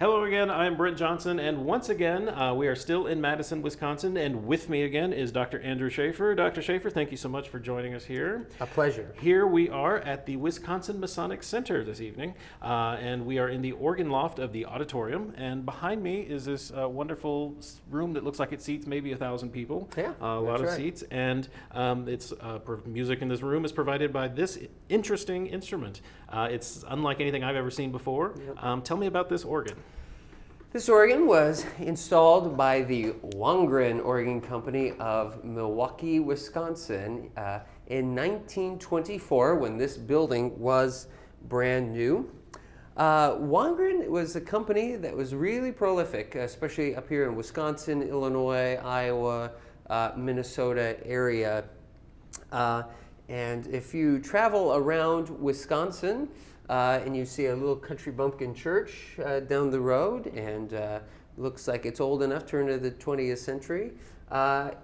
Hello again, I'm Brent Johnson, and once again, we are still in Madison, Wisconsin, and with me again is Dr. Andrew Schaeffer. Dr. Schaeffer, thank you so much for joining us here. A pleasure. Here we are at the Wisconsin Masonic Center this evening, and we are in the organ loft of the auditorium, and behind me is this wonderful room that looks like it seats maybe 1,000 people. Yeah, a lot of right. seats, and music in this room is provided by this interesting instrument. It's unlike anything I've ever seen before. Yep. Tell me about this organ. This organ was installed by the Wangerin Organ Company of Milwaukee, Wisconsin in 1924 when this building was brand new. Wangerin was a company that was really prolific, especially up here in Wisconsin, Illinois, Iowa, Minnesota area. And if you travel around Wisconsin, and you see a little country bumpkin church down the road, and looks like it's old enough, turned into the 20th century.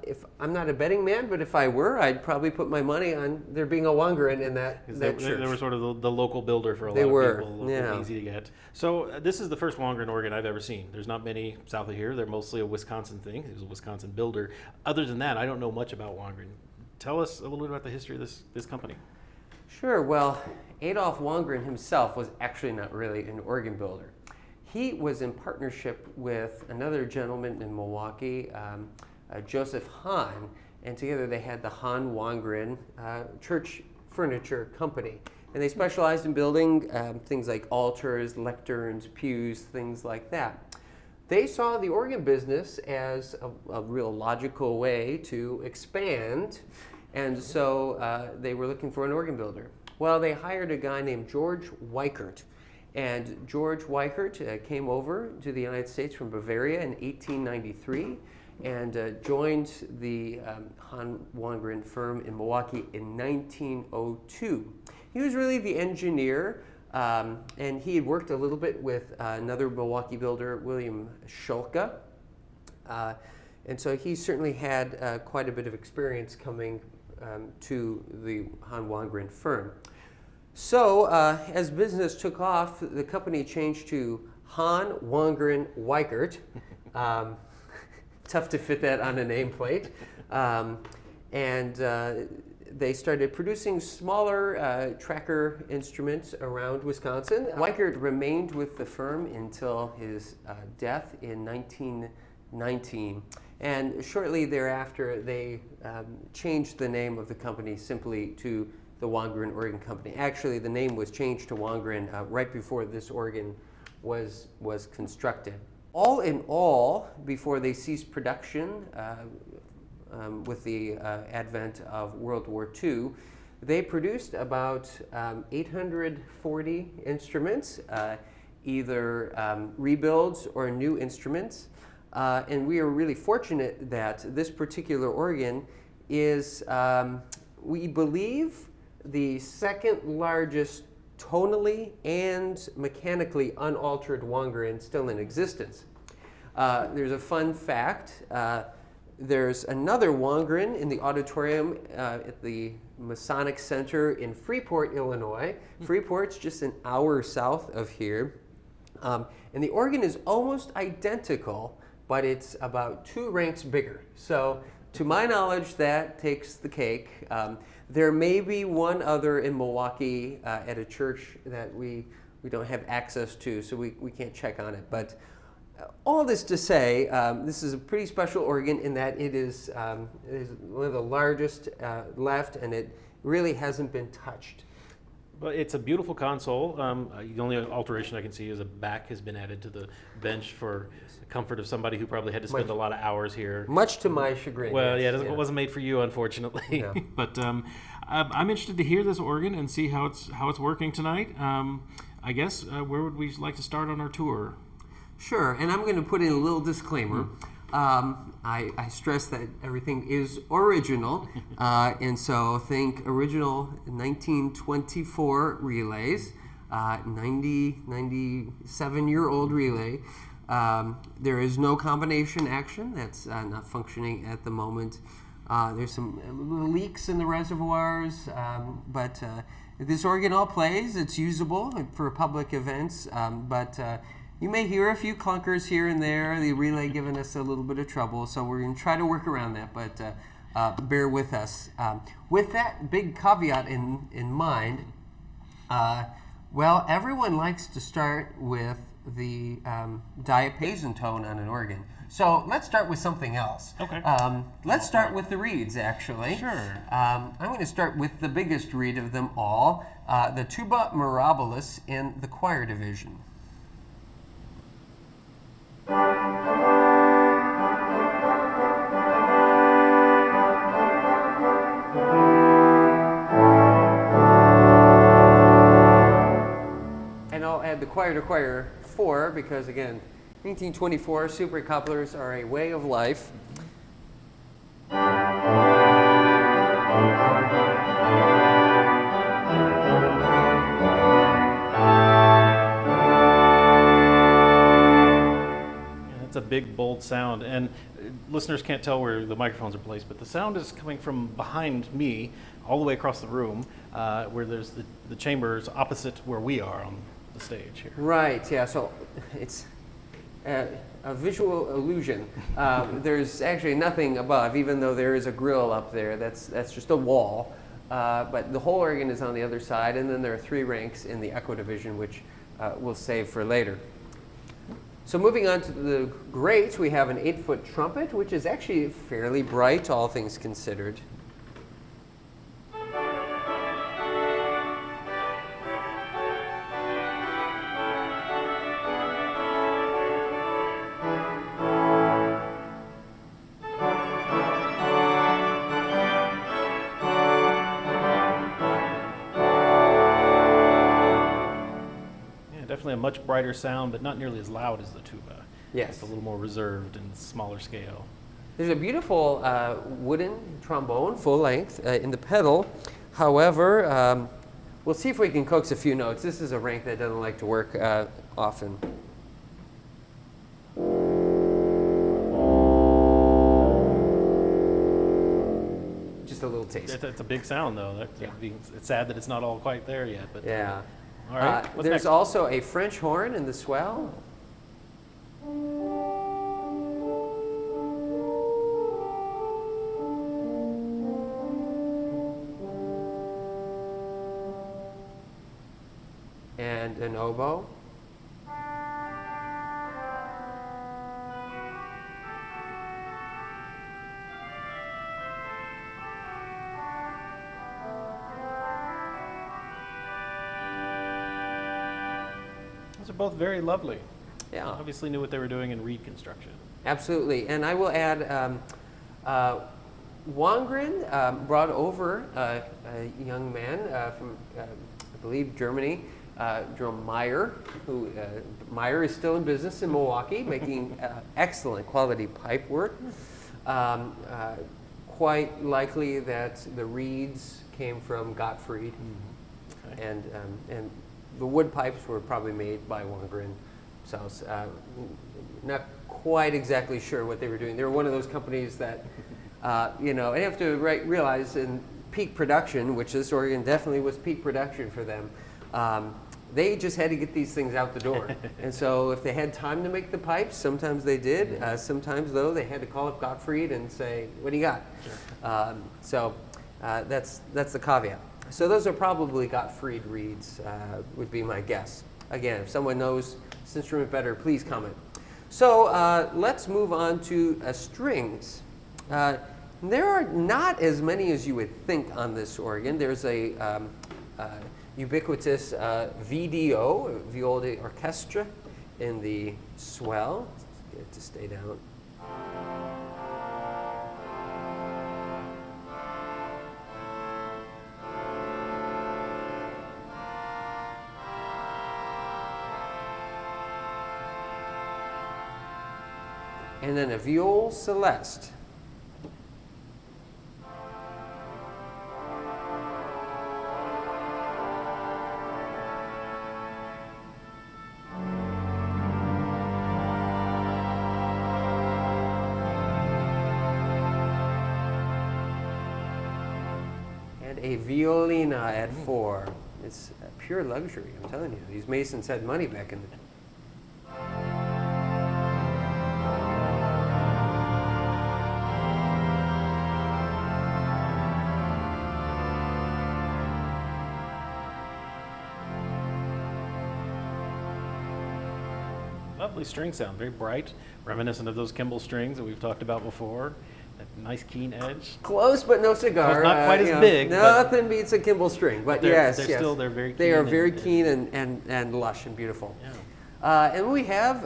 If I'm not a betting man, but if I were, I'd probably put my money on there being a Wangerin in that church. They were sort of the local builder for a lot of people, yeah. Easy to get. So this is the first Wangerin organ I've ever seen. There's not many south of here. They're mostly a Wisconsin thing. It was a Wisconsin builder. Other than that, I don't know much about Wangerin. Tell us a little bit about the history of this company. Sure. Well, Adolf Wangerin himself was actually not really an organ builder. He was in partnership with another gentleman in Milwaukee, Joseph Hahn, and together they had the Hahn Wangerin Church Furniture Company. And they specialized in building things like altars, lecterns, pews, things like that. They saw the organ business as a real logical way to expand, and so they were looking for an organ builder. Well, they hired a guy named George Weichert, and George Weichert came over to the United States from Bavaria in 1893 and joined the Hahn Wangerin firm in Milwaukee in 1902. He was really the engineer, and he had worked a little bit with another Milwaukee builder, William Schulke, and so he certainly had quite a bit of experience coming to the Hahn Wangerin firm. So as business took off, the company changed to Hahn Wangerin Weichert. Tough to fit that on a nameplate. And they started producing smaller tracker instruments around Wisconsin. Weichert remained with the firm until his death in 1919. And shortly thereafter, they changed the name of the company simply to the Wangerin Organ Company. Actually, the name was changed to Wangerin right before this organ was constructed. All in all, before they ceased production with the advent of World War II, they produced about 840 instruments, either rebuilds or new instruments. And we are really fortunate that this particular organ is, we believe, the second largest tonally and mechanically unaltered Wangerin still in existence. There's a fun fact. There's another Wangerin in the auditorium at the Masonic Center in Freeport, Illinois. Freeport's just an hour south of here. And the organ is almost identical, but it's about 2 ranks bigger. So to my knowledge, that takes the cake. There may be one other in Milwaukee at a church that we don't have access to, so we can't check on it. But all this to say, this is a pretty special organ in that it is one of the largest left, and it really hasn't been touched. But it's a beautiful console. The only alteration I can see is a back has been added to the bench for the comfort of somebody who probably had to spend a lot of hours here. Much to my chagrin. Well, yes, it wasn't made for you, unfortunately. No. But I'm interested to hear this organ and see how it's working tonight. I guess where would we like to start on our tour? Sure, and I'm going to put in a little disclaimer. I stress that everything is original, and so think original 1924 relays, 97-year-old relay. There is no combination action. That's not functioning at the moment. There's some leaks in the reservoirs, but this organ all plays. It's usable for public events, but You may hear a few clunkers here and there, the relay giving us a little bit of trouble, so we're going to try to work around that, but bear with us. With that big caveat in mind, well, everyone likes to start with the Diaphasian tone on an organ. So let's start with something else. Okay. Let's start with the reeds, actually. Sure. I'm going to start with the biggest reed of them all, the tuba mirabilis in the choir division. And I'll add the choir to choir 4 because, again, 1924 super couplers are a way of life. It's a big, bold sound, and listeners can't tell where the microphones are placed, but the sound is coming from behind me, all the way across the room, where there's the chambers opposite where we are on the stage here. Right, yeah, so it's a visual illusion. There's actually nothing above, even though there is a grill up there. That's just a wall. But the whole organ is on the other side, and then there are 3 ranks in the echo division, which we'll save for later. So moving on to the great, we have an 8-foot trumpet, which is actually fairly bright, all things considered. Definitely a much brighter sound, but not nearly as loud as the tuba. Yes. It's a little more reserved and smaller scale. There's a beautiful wooden trombone, full length, in the pedal. However, we'll see if we can coax a few notes. This is a rank that doesn't like to work often. Just a little taste. It's a big sound, though. It's sad that it's not all quite there yet. But Yeah. all right. What's There's next? also a French horn in the swell. And an oboe. Those are both very lovely. Yeah. Obviously knew what they were doing in reed construction. Absolutely, and I will add, Wangerin brought over a young man from, I believe, Germany, Jerome Meyer, who Meyer is still in business in Milwaukee, making excellent quality pipe work. Quite likely that the reeds came from Gottfried, Okay. and the wood pipes were probably made by Wangerin. So not quite exactly sure what they were doing. They were one of those companies that, you know, I have to realize in peak production, which this organ definitely was peak production for them, they just had to get these things out the door. And so if they had time to make the pipes, sometimes they did. Sometimes, though, they had to call up Gottfried and say, what do you got? Sure. That's the caveat. So those are probably Gottfried reeds, would be my guess. Again, if someone knows this instrument better, please comment. So let's move on to strings. There are not as many as you would think on this organ. There's a ubiquitous VDO, Viol d'Orchestre, in the swell. Let's get it to stay down. And then a viol celeste. And a violina at 4. It's pure luxury, I'm telling you. These Masons had money back in the day. Lovely string sound, very bright, reminiscent of those Kimball strings that we've talked about before. That nice keen edge. Close, but no cigar. So it's not quite as big. Nothing beats a Kimball string, but they're very keen. They are very keen and lush and beautiful. Yeah. And we have,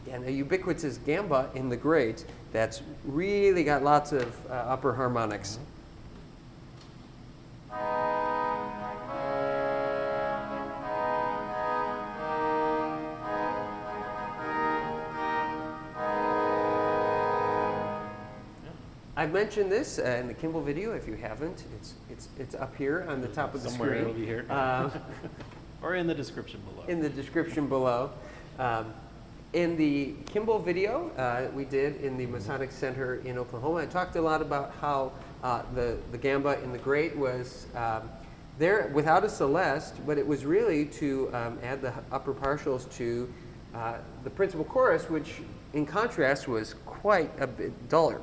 again, a ubiquitous gamba in the great that's really got lots of upper harmonics. I've mentioned this in the Kimball video. If you haven't, it's up here on the top of the Somewhere screen. it'll be here. Or in the description below. In the description below. In the Kimball video we did in the Masonic Center in Oklahoma, I talked a lot about how the gamba in the great was there without a celeste, but it was really to add the upper partials to the principal chorus, which in contrast was quite a bit duller.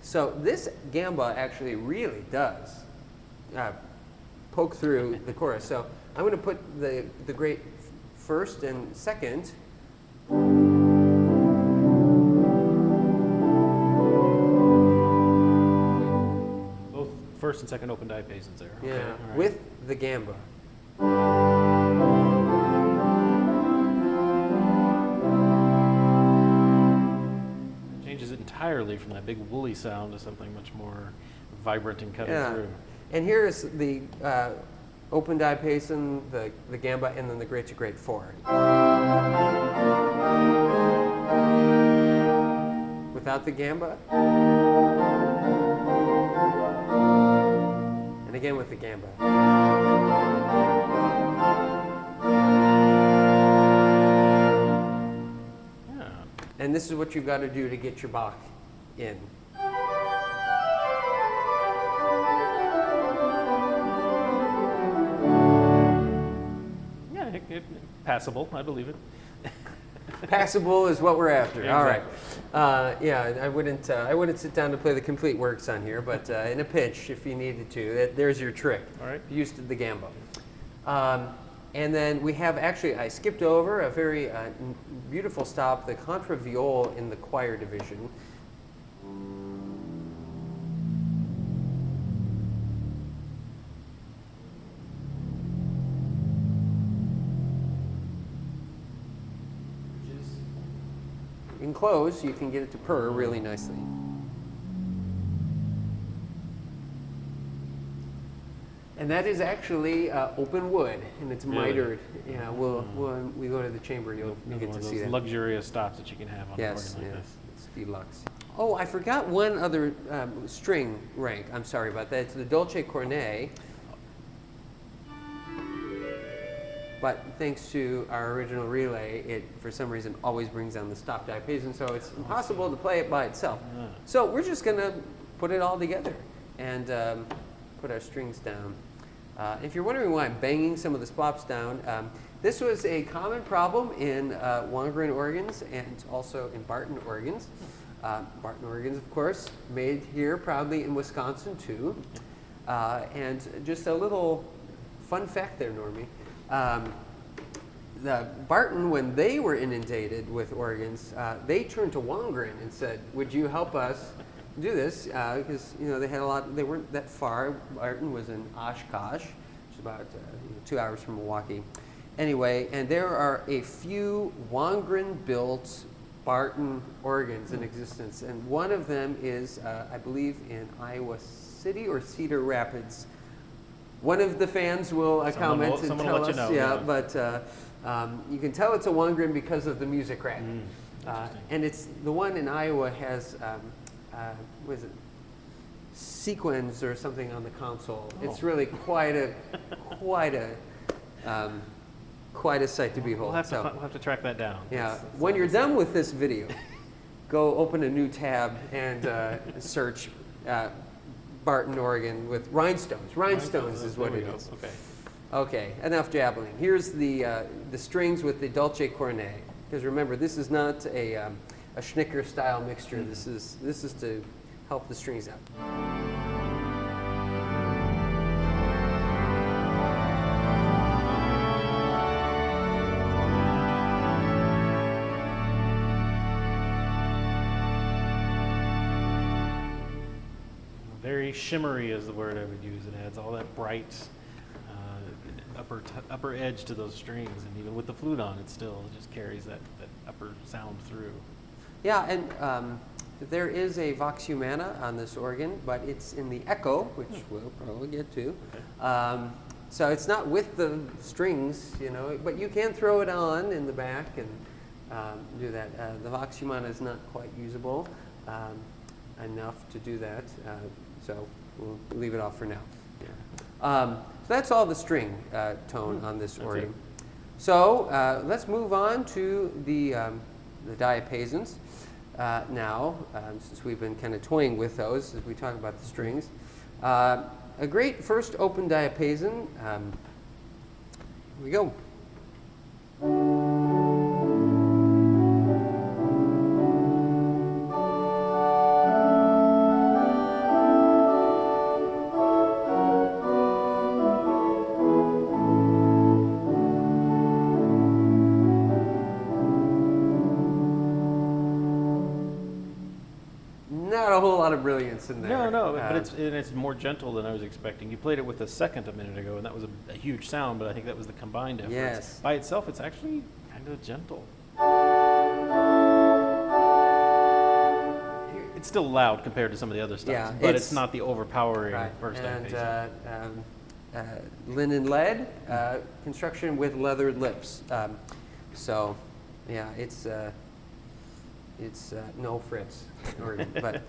So this gamba actually really does poke through the chorus. So I'm going to put the great first and second. Both first and second open diapasons there. Yeah, Okay, all right. with the gamba. Changes it entirely from that big woolly sound to something much more vibrant and cutting through. And here is the open diapason, the gamba, and then the great to great 4. Without the gamba. And again with the gamba. Yeah. And this is what you've got to do to get your Bach in. Yeah, passable. I believe it. Passable is what we're after. Exactly. All right. Yeah, I wouldn't sit down to play the complete works on here, but in a pinch, if you needed to, there's your trick. All right. Used the gamba. And then we have actually, I skipped over a very beautiful stop, the contraviol in the choir division. In close, you can get it to purr really nicely. And that is actually open wood, and it's Really? mitered. Yeah, when we go to the chamber, you'll Another get one to of see those that. luxurious stops that you can have on Yes, an organ like yeah, this. it's deluxe. Oh, I forgot one other string rank. I'm sorry about that. It's the Dolce Cornet. But thanks to our original relay, it, for some reason, always brings down the stop diapason, so it's impossible to play it by itself. Ah. So we're just going to put it all together and put our strings down. If you're wondering why I'm banging some of the stops down, this was a common problem in Wangerin organs and also in Barton organs. Barton organs, of course, made here proudly in Wisconsin, too. And just a little fun fact there, Normie. The Barton, when they were inundated with organs, they turned to Wangerin and said, "Would you help us do this?" Because they had a lot. They weren't that far. Barton was in Oshkosh, which is about 2 hours from Milwaukee. Anyway, and there are a few Wangerin-built Barton organs in existence, and one of them is, I believe, in Iowa City or Cedar Rapids. One of the fans will comment and someone will tell let us, you know, yeah, yeah. but you can tell it's a Wangerin because of the music rack. And it's the one in Iowa has, what is it, sequins or something on the console. It's really quite a sight to behold. We'll have to track that down. Yeah, when you're done with this video, go open a new tab and search Barton organ with rhinestones. Rhinestones is what it is. Okay. Okay, enough jabbling. Here's the strings with the Dolce Cornet. Because remember, this is not a Schnicker style mixture. This is to help the strings out. very shimmery is the word I would use. It adds all that bright upper edge to those strings, and even with the flute on, it still just carries that upper sound through. Yeah, and there is a vox humana on this organ, but it's in the echo, which we'll probably get to. Okay. So it's not with the strings, you know, but you can throw it on in the back and do that. The vox humana is not quite usable enough to do that, so we'll leave it off for now. So that's all the string tone on this organ. So let's move on to the diapasons now, since we've been kind of toying with those as we talk about the strings. A great first open diapason. Here we go. Not a whole lot of brilliance in there. No, but it's more gentle than I was expecting. You played it with the second a minute ago, and that was a huge sound, but I think that was the combined efforts. Yes. By itself, it's actually kind of gentle. It's still loud compared to some of the other stuff, Yeah, but it's not the overpowering Right. first And diapason. linen lead construction with leathered lips. So, yeah, it's no Fritz organ, but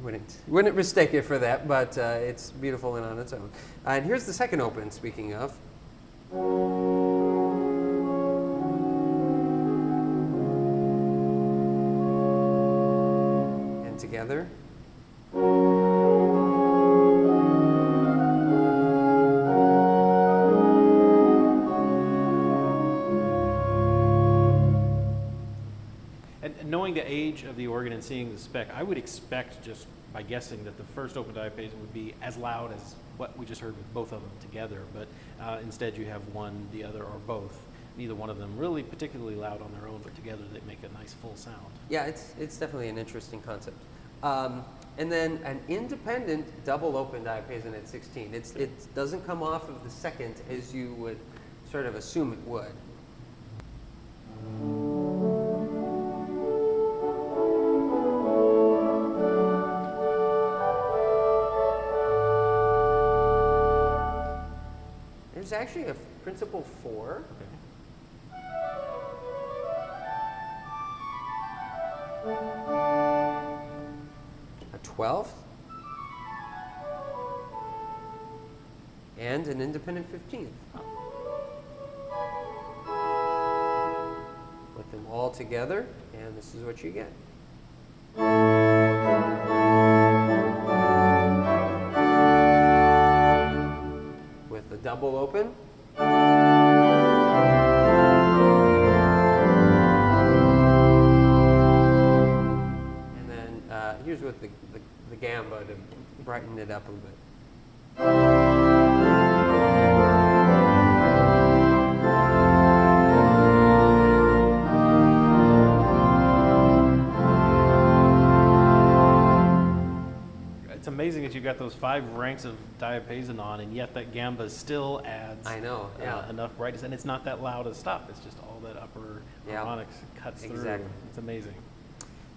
wouldn't mistake it for that. But it's beautiful and on its own. And here's the second open. Speaking of. And together. Knowing the age of the organ and seeing the spec, I would expect, just by guessing, that the first open diapason would be as loud as what we just heard with both of them together, but instead you have one, the other, or both. Neither one of them really particularly loud on their own, but together they make a nice full sound. Yeah, it's definitely an interesting concept. And then an independent double open diapason at 16. It doesn't come off of the second as you would sort of assume it would. There's actually a principal 4. Okay. A 12th, and an independent 15th. Put them all together, and this is what you get. With the double open. Here's with the gamba to brighten it up a bit. It's amazing that you've got those 5 ranks of diapason on, and yet that gamba still adds enough brightness, and it's not that loud a stop. It's just all that upper harmonics cuts through. It's amazing.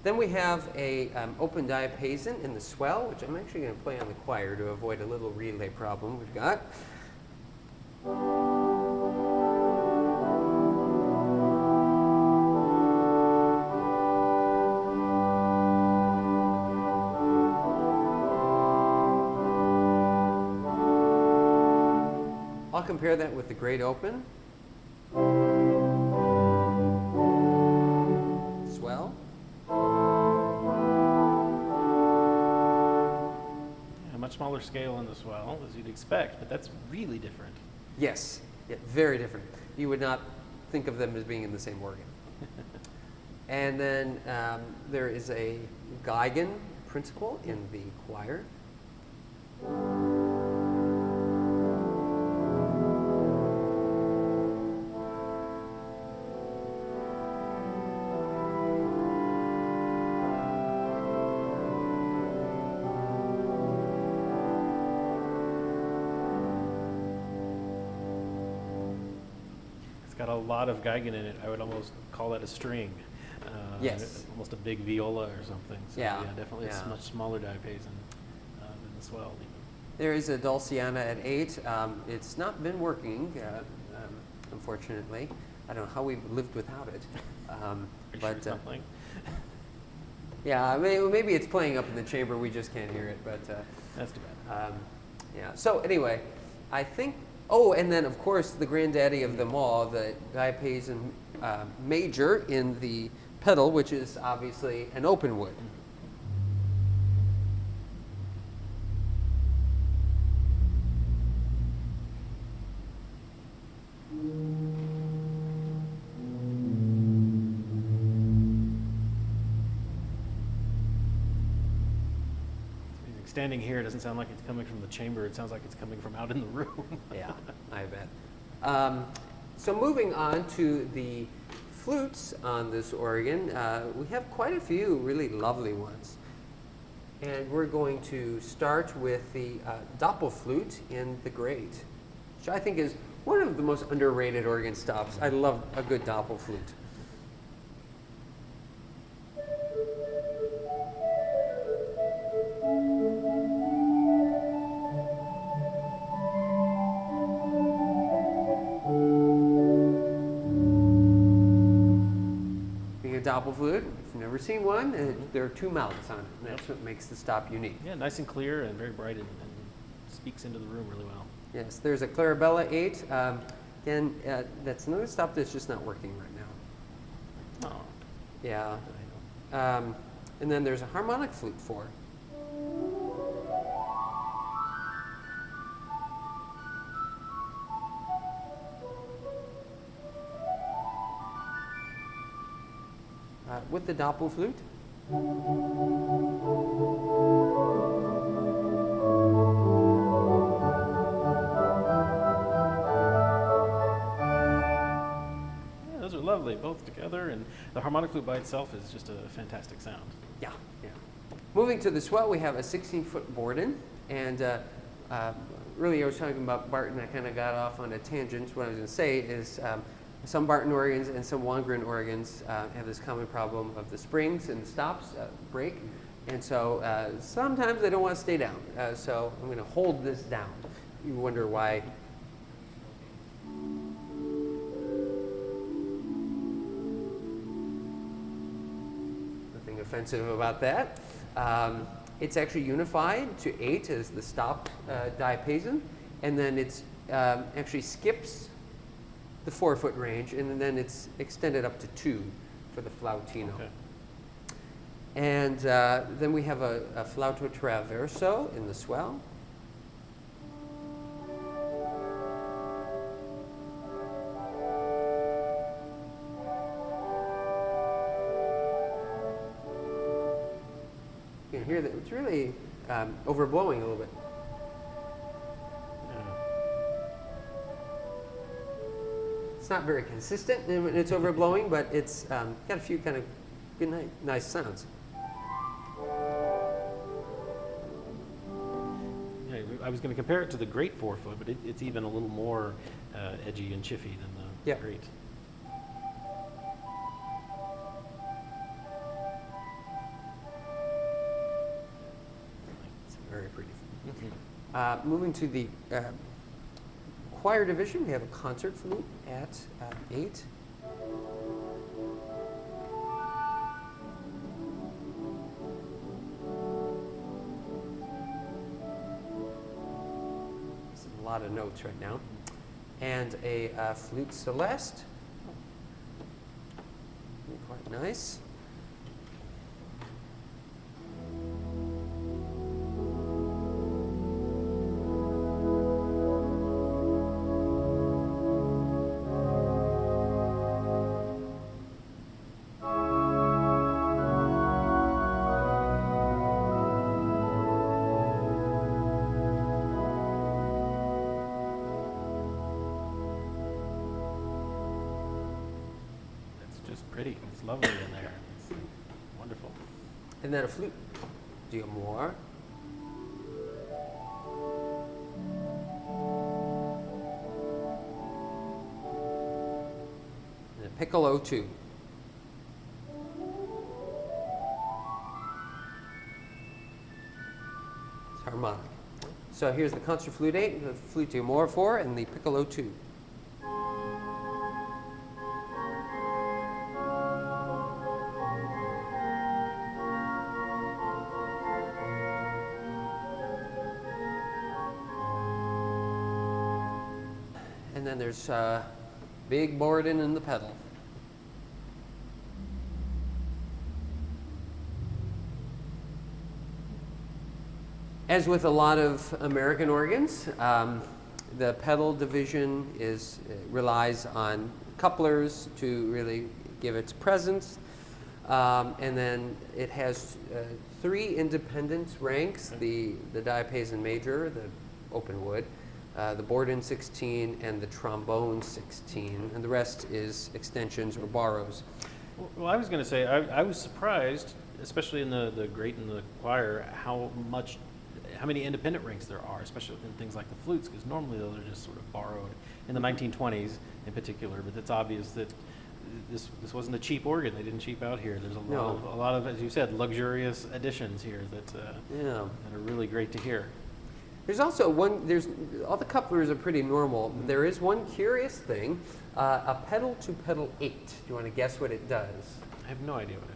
Then we have a open diapason in the swell, which I'm actually going to play on the choir to avoid a little relay problem we've got. I'll compare that with the great open. Swell. Much smaller scale in the swell, as you'd expect, but that's really different. Yes, very different. You would not think of them as being in the same organ. And then there is a Geigen principle in the choir. got a lot of Geigen in it. I would almost call that a string. Yes. Almost a big viola or something. So, Yeah. definitely it's Yeah. much smaller diapason than the swell. There is a Dulciana at 8. It's not been working, unfortunately. I don't know how we've lived without it. Sure it's not playing? Yeah, maybe it's playing up in the chamber. We just can't hear it. But That's too bad. yeah. So anyway, I think. Oh, and then of course the granddaddy of them all, the Diapason major in the pedal, which is obviously an open wood. Standing here, it doesn't sound like it's coming from the chamber. It sounds like it's coming from out in the room. Yeah, I bet. So moving on to the flutes on this organ, we have quite a few really lovely ones. And we're going to start with the Doppelflute in the Great, which I think is one of the most underrated organ stops. I love a good Doppelflute. Doppelflute, if you've never seen one, there are two mouths on it, and that's what makes the stop unique. Yeah, nice and clear and very bright and speaks into the room really well. Yes, there's a Clarabella 8. Again, that's another stop that's just not working right now. Oh, Yeah. I know. And then there's a Harmonic Flute 4. With the Doppelflute. Yeah, those are lovely, both together, and the harmonic flute by itself is just a fantastic sound. Yeah, yeah. Moving to the swell, we have a 16-foot Borden, and really I was talking about Barton. I kind of got off on a tangent. What I was going to say is some Barton organs and some Wangerin organs have this common problem of the springs and the stops break, and so sometimes they don't want to stay down. So I'm going to hold this down. You wonder why. Nothing offensive about that. It's actually unified to 8 as the stop diapason, and then it's actually skips the 4-foot range, and then it's extended up to 2 for the flautino. Okay. And then we have a Flauto Traverso in the swell. You can hear that it's really overblowing a little bit. It's not very consistent when it's overblowing, but it's got a few kind of good, nice sounds. Yeah, I was going to compare it to the great 4-foot, but it's even a little more edgy and chiffy than the great. It's very pretty. Moving to the choir division, we have a concert flute at 8. A lot of notes right now. And a flute celeste. Quite nice. Pretty. It's lovely in there. It's wonderful. And then a flute d'amore. piccolo 2. It's harmonic. So here's the concert flute 8, the flute d'amore 4, and the piccolo 2. And then there's big Borden in the pedal. As with a lot of American organs, the pedal division relies on couplers to really give its presence. And then it has 3 independent ranks, the diapason major, the open wood, the Borden 16, and the trombone 16, and the rest is extensions or borrows. Well, I was going to say, I was surprised, especially in the grate and the choir, how many independent ranks there are, especially in things like the flutes, because normally those are just sort of borrowed in the 1920s in particular. But it's obvious that this wasn't a cheap organ. They didn't cheap out here. There's a lot of, as you said, luxurious additions here that are really great to hear. There's also all the couplers are pretty normal. There is one curious thing, a pedal to pedal 8. Do you want to guess what it does? I have no idea what it does.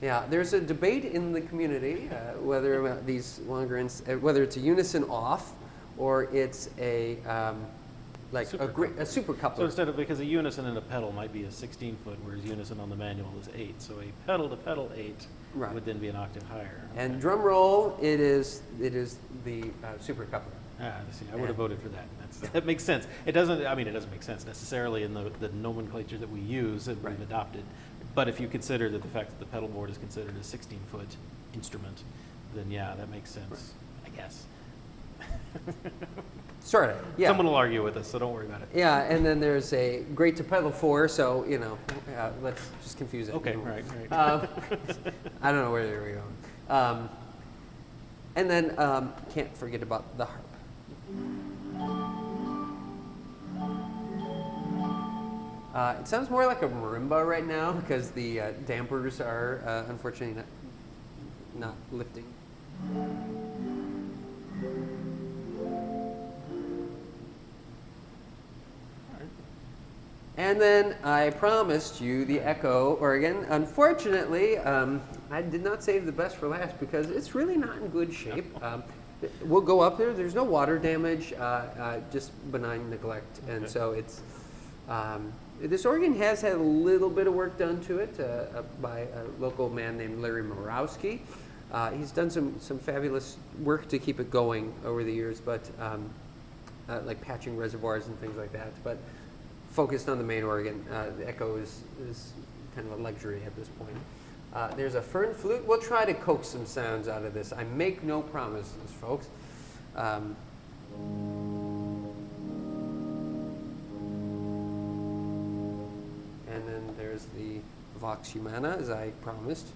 Yeah, there's a debate in the community whether these Wangerins, whether it's a unison off or it's a super coupler. So because a unison in a pedal might be a 16-foot, whereas unison on the manual is 8. So a pedal to pedal 8 would then be an octave higher. Okay. And drum roll, it is the super coupler. See, I would have voted for that. That makes sense. It doesn't make sense necessarily in the nomenclature that we use and we've adopted. But if you consider that the fact that the pedal board is considered a 16-foot instrument, then yeah, that makes sense, I guess. Sort of, yeah. Someone will argue with us, so don't worry about it. Yeah, and then there's a grate to pedal 4, so, let's just confuse it. Okay, right. I don't know where they were going. And then, can't forget about the harp. It sounds more like a marimba right now because the dampers are unfortunately not lifting. And then I promised you the echo organ. Unfortunately, I did not save the best for last because it's really not in good shape. We'll go up there. There's no water damage, just benign neglect. And so it's, this organ has had a little bit of work done to it by a local man named Larry Morawski. He's done some fabulous work to keep it going over the years, but like patching reservoirs and things like that. But focused on the main organ, the echo is kind of a luxury at this point. There's a fern flute. We'll try to coax some sounds out of this. I make no promises, folks. And then there's the Vox Humana, as I promised.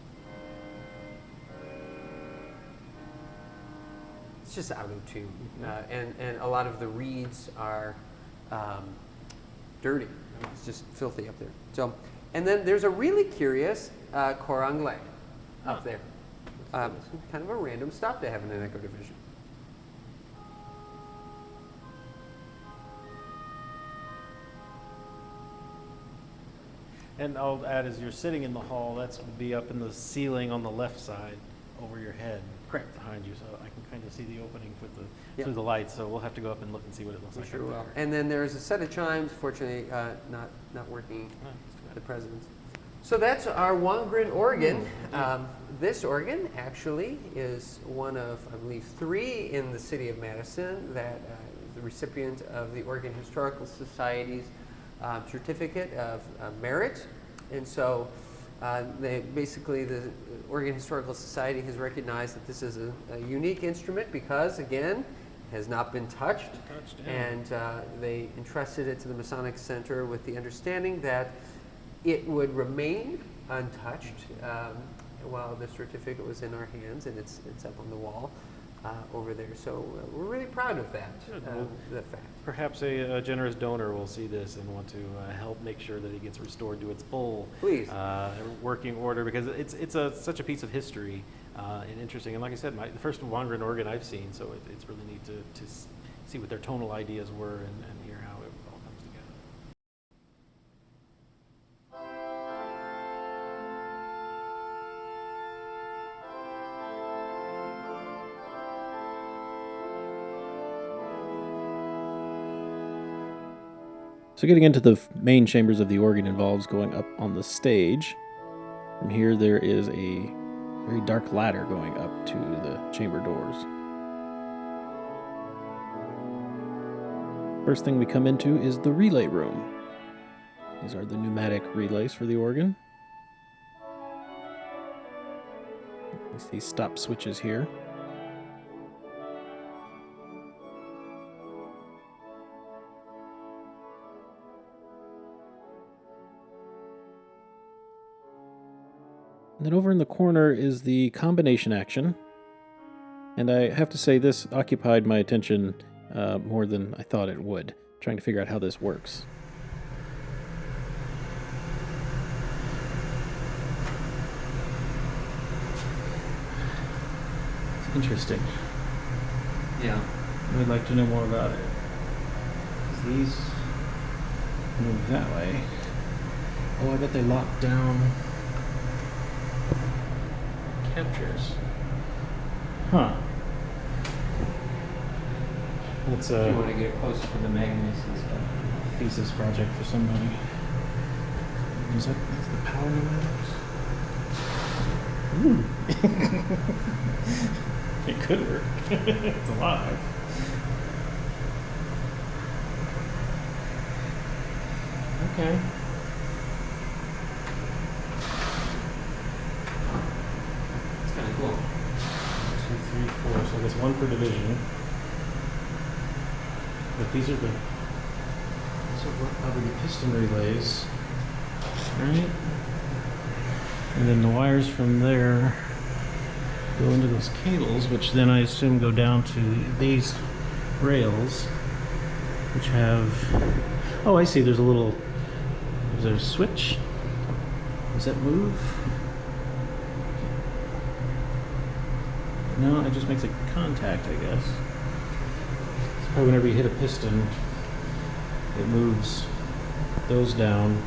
It's just out of tune. And a lot of the reeds are dirty. It's just filthy up there. So, and then there's a really curious cor anglais up there. Kind of a random stop to have in an echo division. And I'll add, as you're sitting in the hall, that's would be up in the ceiling on the left side over your head. Correct. Behind you, so I can kind of see the opening through the lights. So we'll have to go up and look and see what it looks like. Sure will. And then there's a set of chimes, fortunately not working at the present. So that's our Wangerin organ. This organ actually is one of, I believe, 3 in the city of Madison that the recipient of the Organ Historical Society's certificate of merit. And so the Organ Historical Society has recognized that this is a unique instrument because, again, has not been touched. And they entrusted it to the Masonic Center with the understanding that it would remain untouched while the certificate was in our hands, and it's up on the wall. over there. So we're really proud of that, Well, that fact. perhaps a generous donor will see this and want to help make sure that it gets restored to its full Please. working order, because it's such a piece of history and interesting. And like I said, the first Wangerin organ I've seen, so it's really neat to see what their tonal ideas were and hear how it all comes together. So getting into the main chambers of the organ involves going up on the stage. From here there is a very dark ladder going up to the chamber doors. First thing we come into is the relay room. These are the pneumatic relays for the organ. You see stop switches here. And then over in the corner is the combination action. And I have to say this occupied my attention more than I thought it would, trying to figure out how this works. It's interesting. Yeah. I'd like to know more about it. These move that way. Oh, I bet they lock down captures. Huh. That's If you want to get closer to the magnets and stuff. thesis project for somebody. Is that's the power pneumatics? Ooh. It could work. It's alive. Okay. It's kind of cool. 2, 3, 4. So I guess one per division. But these are probably the piston relays, right? And then the wires from there go into those cables, which then I assume go down to these rails, which have. Oh, I see. There's a little. Is there a switch? Does that move? No, it just makes a contact, I guess. It's probably whenever you hit a piston, it moves those down,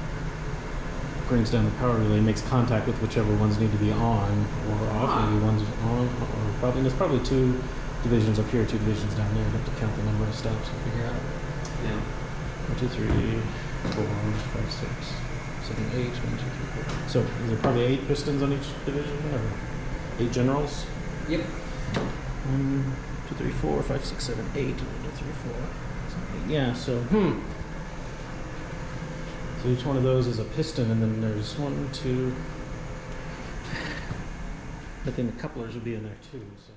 brings down the power relay, makes contact with whichever ones need to be on or off. Maybe one's on, or probably there's probably 2 divisions up here, 2 divisions down there. I'd have to count the number of steps and figure out. Yeah. 1, 2, 3, 4, 5, 6, 7, 8. 1, 2, 3, 4. So is there probably 8 pistons on each division, or 8 generals? Yep. 1, 2, 3, 4, 5, 6, 7, 8. 1, 2, 3, 4. 7, 8. Yeah. So So each one of those is a piston, and then there's 1, 2. But then the couplers would be in there too. So.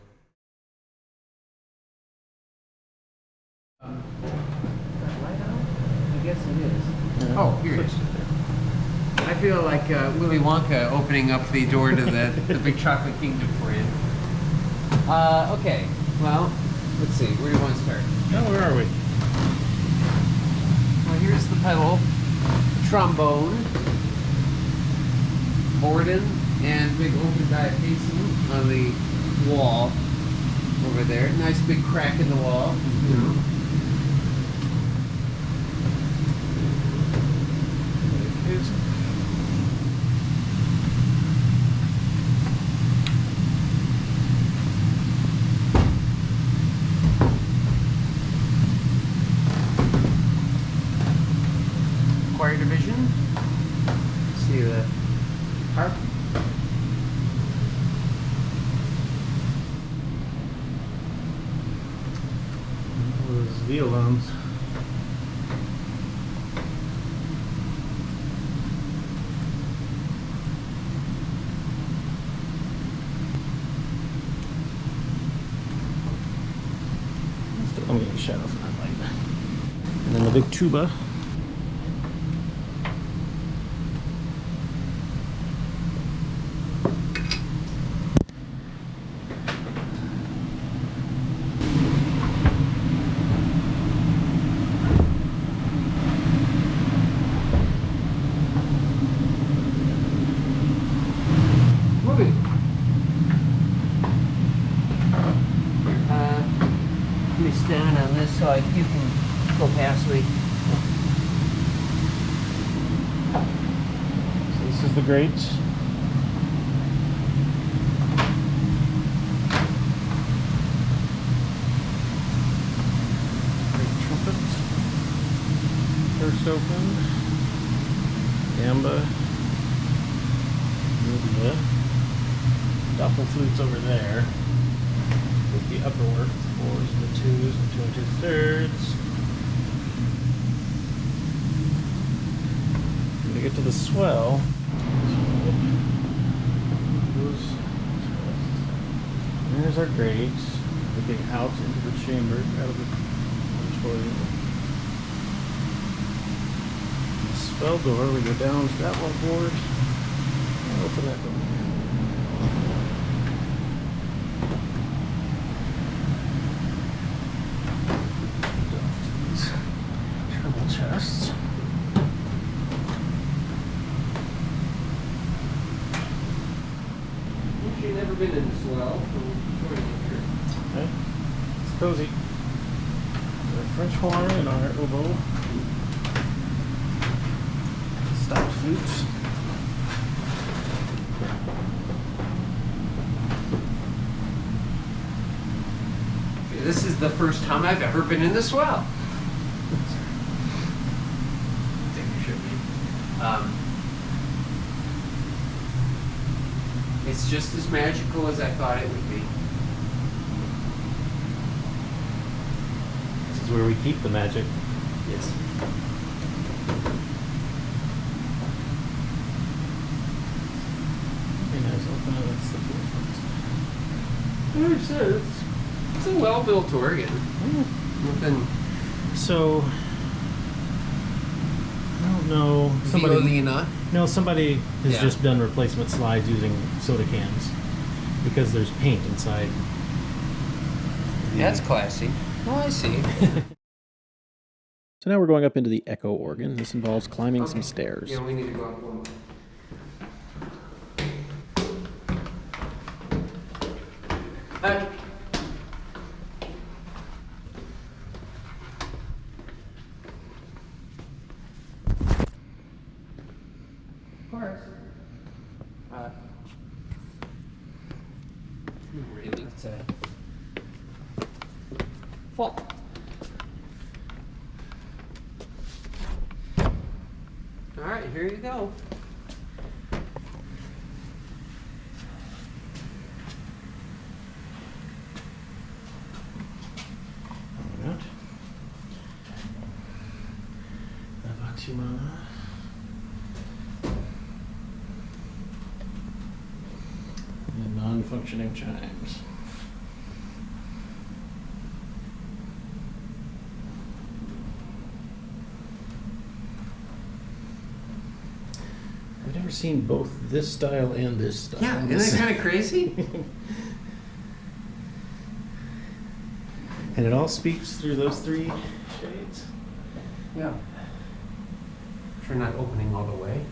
That light on? I guess it is. Yeah. Oh, here it is. I feel like Willy Wonka opening up the door to the big chocolate kingdom for you. Okay, well, let's see. Where do you want to start? Now where are we? Well, here's the pedal, trombone, Borden, and big open diapason on the wall over there. Nice big crack in the wall. Choir division. See the harp. Those violins. I'm getting shadow from that light. And then the big tuba. so you can go past me. So this is the grate. Great trumpet. First open. Gamba. The Doppel flutes over there. With the upper work, the 4s and the 2s and 2 2/3. When we get to the swell, there's our grate, looking out into the chamber, out of the auditorium. The swell door, we go down to that one board, and open that door. Chests. You've never been in this well. Okay. It's cozy. Our French horn and our oboe. Stop flutes. This is the first time I've ever been in this well. It's just as magical as I thought it would be. This is where we keep the magic. Yes. Very nice. That's the forefront. It's a well-built organ. Nothing. So, I don't know. Violina. No, somebody has Yeah. just done replacement slides using soda cans because there's paint inside. That's classy. Oh, I see. So now we're going up into the echo organ. This involves climbing some stairs. Yeah, we need to go up one. Of course. Really? It's a fall. All right, here you go. And non-functioning chimes. I've never seen both this style and this style. Yeah, isn't that kind of crazy? And it all speaks through those three shades? Yeah. Sure, not opening all the way.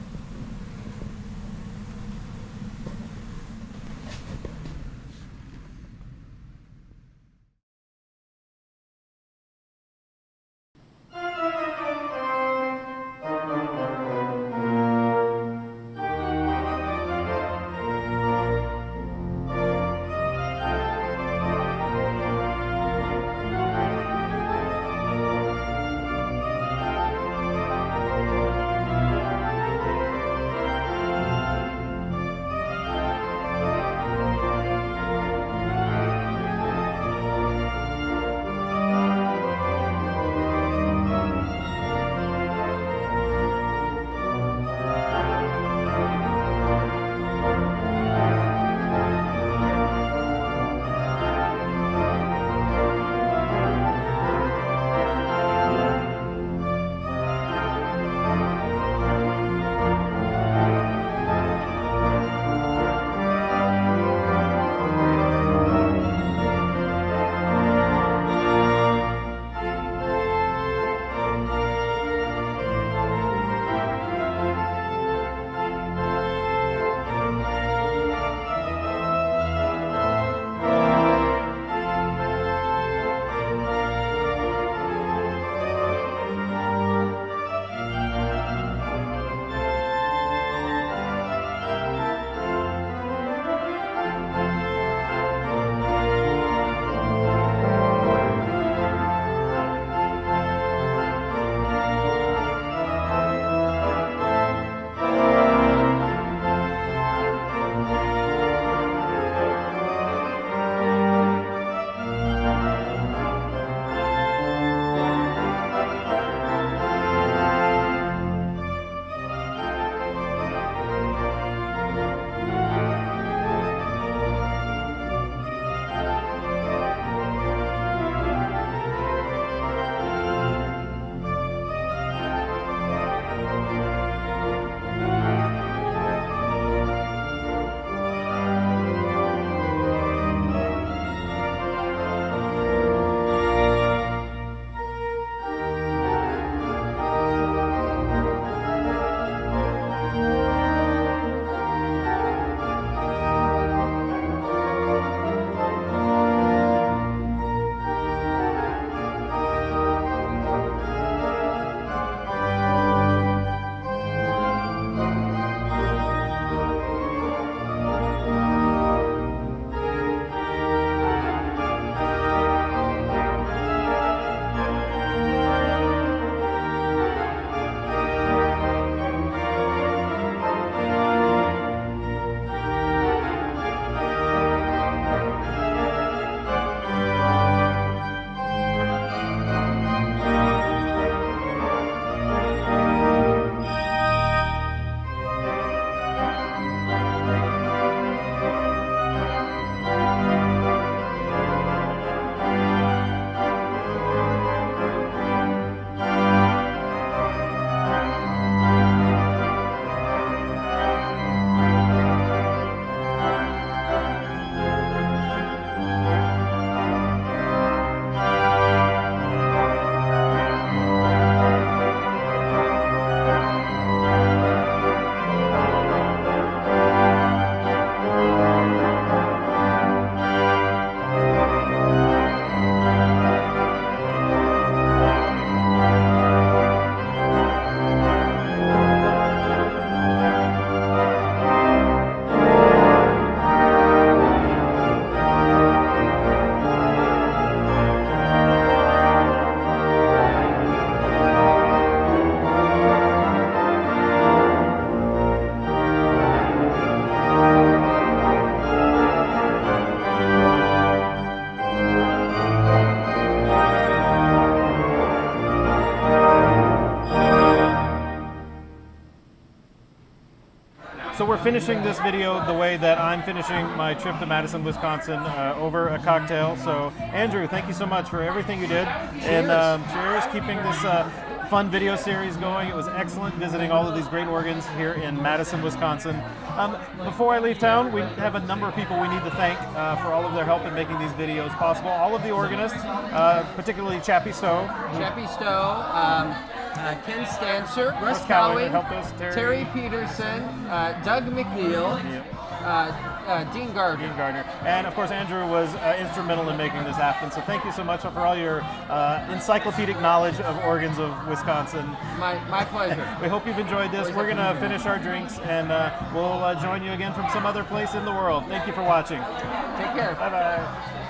So we're finishing this video the way that I'm finishing my trip to Madison, Wisconsin, over a cocktail. So Andrew, thank you so much for everything you did. Cheers. And cheers, keeping this fun video series going. It was excellent visiting all of these great organs here in Madison, Wisconsin. Before I leave town, we have a number of people we need to thank for all of their help in making these videos possible. All of the organists, particularly Chappie Stowe. Chappie Stowe, Ken Stancer, Russ Cowie, helped us, Terry Peterson, Doug McNeil, Dean Gardner. Dean Gardner. And of course, Andrew was instrumental in making this happen. So thank you so much for all your encyclopedic knowledge of organs of Wisconsin. My pleasure. We hope you've enjoyed this. We're going to finish our drinks, and we'll join you again from some other place in the world. Thank you for watching. Take care. Bye-bye.